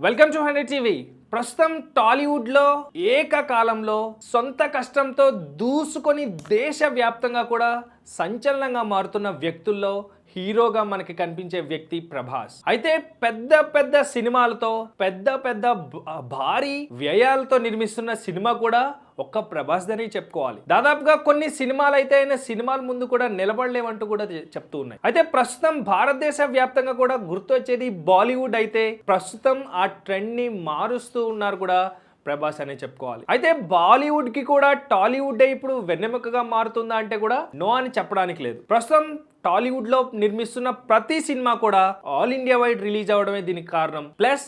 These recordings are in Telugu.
Welcome to 100 TV. ప్రస్తుతం టాలీవుడ్లో ఏకకాలంలో సొంత కష్టంతో దూసుకొని దేశవ్యాప్తంగా కూడా సంచలనంగా మారుతున్న వ్యక్తుల్లో హీరోగా మనకి కనిపించే వ్యక్తి ప్రభాస్. అయితే పెద్ద పెద్ద సినిమాలతో భారీ వ్యయాలతో నిర్మిస్తున్న సినిమా కూడా ఒక్క ప్రభాస్ దని చెప్పుకోవాలి. దాదాపుగా కొన్ని సినిమాలు అయితే ఆయన సినిమాల ముందు కూడా నిలబడలేమంటూ కూడా చెప్తూ ఉన్నాయి. అయితే ప్రస్తుతం భారతదేశ వ్యాప్తంగా కూడా గుర్తొచ్చేది బాలీవుడ్ అయితే ప్రస్తుతం ఆ ట్రెండ్ ని మారుస్తూ ఉన్నారు కూడా ప్రభాస్ అనే చెప్పుకోవాలి. అయితే బాలీవుడ్ కి కూడా టాలీవుడ్ ఇప్పుడు వెన్నెముకగా మారుతుందా అంటే కూడా నో అని చెప్పడానికి లేదు. ప్రస్తుతం టాలీవుడ్ లో నిర్మిస్తున్న ప్రతి సినిమా కూడా ఆల్ ఇండియా వైడ్ రిలీజ్ అవడమే దీనికి కారణం. ప్లస్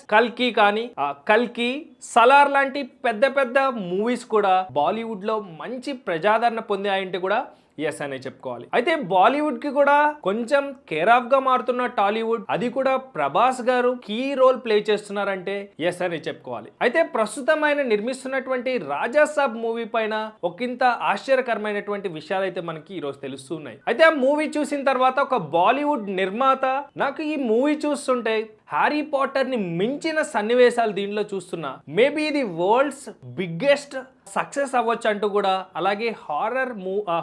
కల్కి సలార్ లాంటి పెద్ద పెద్ద మూవీస్ కూడా బాలీవుడ్ లో మంచి ప్రజాదరణ పొందాయంటే కూడా ఎస్ అనే చెప్పుకోవాలి. అయితే బాలీవుడ్ కి కూడా కొంచెం కేర్ ఆఫ్ గా మారుతున్న టాలీవుడ్, అది కూడా ప్రభాస్ గారు కీ రోల్ ప్లే చేస్తున్నారంటే ఎస్ అనే చెప్పుకోవాలి. అయితే ప్రస్తుతం ఆయన నిర్మిస్తున్నటువంటి రాజాసాబ్ మూవీ పైన ఒకంత ఆశ్చర్యకరమైనటువంటి విషయాలు అయితే మనకి ఈ రోజు తెలుస్తున్నాయి. అయితే ఆ మూవీ చూసిన తర్వాత ఒక బాలీవుడ్ నిర్మాత నాకు ఈ మూవీ చూస్తుంటే హ్యారీ పాటర్ ని మించిన సన్నివేశాలు దీనిలో చూస్తున్నా, మేబీ ఇది వరల్డ్స్ బిగ్గెస్ట్ సక్సెస్ అవ్వచ్చు అంటూ కూడా, అలాగే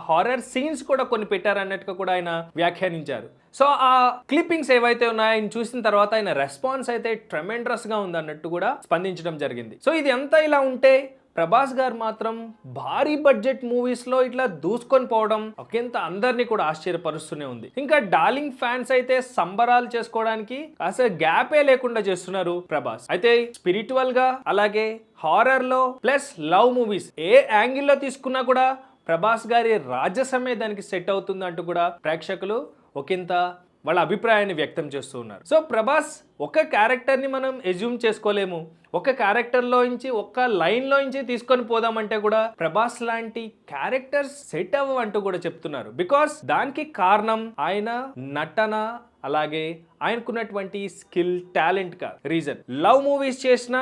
హారర్ సీన్స్ కూడా కొన్ని పెట్టారన్నట్టుగా కూడా ఆయన వ్యాఖ్యానించారు. సో ఆ క్లిప్పింగ్స్ ఏవైతే ఉన్నాయో ఆయన చూసిన తర్వాత ఆయన రెస్పాన్స్ అయితే ట్రెమెండరస్ గా ఉందన్నట్టు కూడా స్పందించడం జరిగింది. సో ఇది అంతా ఇలా ఉంటే ప్రభాస్ గారు మాత్రం భారీ బడ్జెట్ మూవీస్ లో ఇట్లా దూసుకొని పోవడం ఒకంత అందరినీ కూడా ఆశ్చర్యపరుస్తూనే ఉంది. ఇంకా డార్లింగ్ ఫ్యాన్స్ అయితే సంబరాలు చేసుకోవడానికి అసలు గ్యాపే లేకుండా చేస్తున్నారు ప్రభాస్. అయితే స్పిరిచువల్ గా అలాగే హారర్ లో ప్లస్ లవ్ మూవీస్ ఏ యాంగిల్లో తీసుకున్నా కూడా ప్రభాస్ గారి రాజసమే దానికి సెట్ అవుతుంది అంటూ కూడా ప్రేక్షకులు ఒకంత వాళ్ళ అభిప్రాయాన్ని వ్యక్తం చేస్తూ ఉన్నారు. సో ప్రభాస్ ఒక క్యారెక్టర్ని మనం ఎజ్యూమ్ చేసుకోలేము, ఒక క్యారెక్టర్లో నుంచి ఒక లైన్లో నుంచి తీసుకొని పోదామంటే కూడా ప్రభాస్ లాంటి క్యారెక్టర్స్ సెట్ అవ్వంటూ కూడా చెప్తున్నారు. బికాస్ దానికి కారణం ఆయన నటన, అలాగే ఆయనకున్నటువంటి స్కిల్, టాలెంట్ కా రీజన్. లవ్ మూవీస్ చేసిన,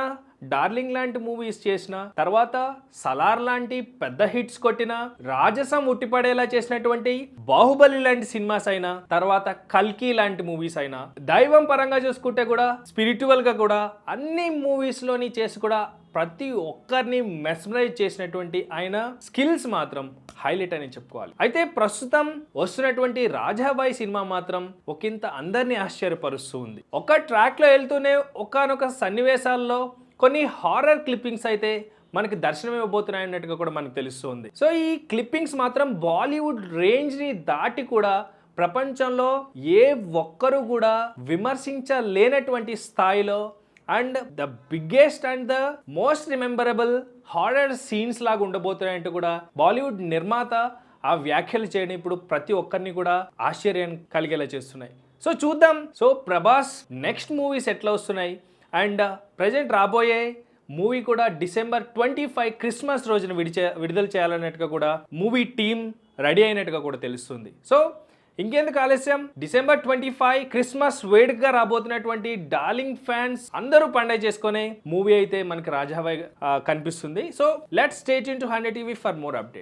డార్లింగ్ లాంటి మూవీస్ చేసిన తర్వాత సలార్ లాంటి పెద్ద హిట్స్ కొట్టిన, రాజసం ఉట్టిపడేలా చేసినటువంటి బాహుబలి లాంటి సినిమాస్ అయినా, తర్వాత కల్కి లాంటి మూవీస్ అయినా, దైవం పరంగా చూసుకుంటే కూడా స్పిరిచువల్ గా కూడా అన్ని మూవీస్ లోని చేసి కూడా ప్రతి ఒక్కరిని మెస్మరైజ్ చేసినటువంటి ఆయన స్కిల్స్ మాత్రం హైలైట్ అని చెప్పుకోవాలి. అయితే ప్రస్తుతం వస్తున్నటువంటి రాజాబాయ్ సినిమా మాత్రం ఒకంత అందరినీ ఆశ్చర్యపరుస్తూ ఉంది. ఒక ట్రాక్ లో వెళ్తూనే ఒకానొక సన్నివేశాల్లో కొన్ని హారర్ క్లిప్పింగ్స్ అయితే మనకి దర్శనం ఇవ్వబోతున్నాయి అన్నట్టుగా కూడా మనకు తెలుస్తుంది. సో ఈ క్లిప్పింగ్స్ మాత్రం బాలీవుడ్ రేంజ్ ని దాటి కూడా ప్రపంచంలో ఏ ఒక్కరు కూడా విమర్శించలేనటువంటి స్థాయిలో and the biggest and the most rememberable horror scenes లాగా ఉండబోతున్నాయంటూ కూడా బాలీవుడ్ నిర్మాత ఆ వ్యాఖ్యలు చేయడం ఇప్పుడు ప్రతి ఒక్కరిని కూడా ఆశ్చర్యం కలిగేలా చేస్తున్నాయి. సో చూద్దాం. సో ప్రభాస్ నెక్స్ట్ మూవీస్ ఎట్లా వస్తున్నాయి అండ్ ప్రజెంట్ రాబోయే మూవీ కూడా December 25 క్రిస్మస్ రోజున విడుదల చేయాలన్నట్టుగా కూడా మూవీ టీమ్ రెడీ అయినట్టుగా కూడా తెలుస్తుంది. సో ఇంకెందుకు ఆలస్యం, December 25 క్రిస్మస్ వేడుకగా రాబోతున్నటువంటి డార్లింగ్ ఫ్యాన్స్ అందరూ పండగ చేసుకునే మూవీ అయితే మనకి రాజాబాయ్ కనిపిస్తుంది. So let's stay tune to 100 TV for more update.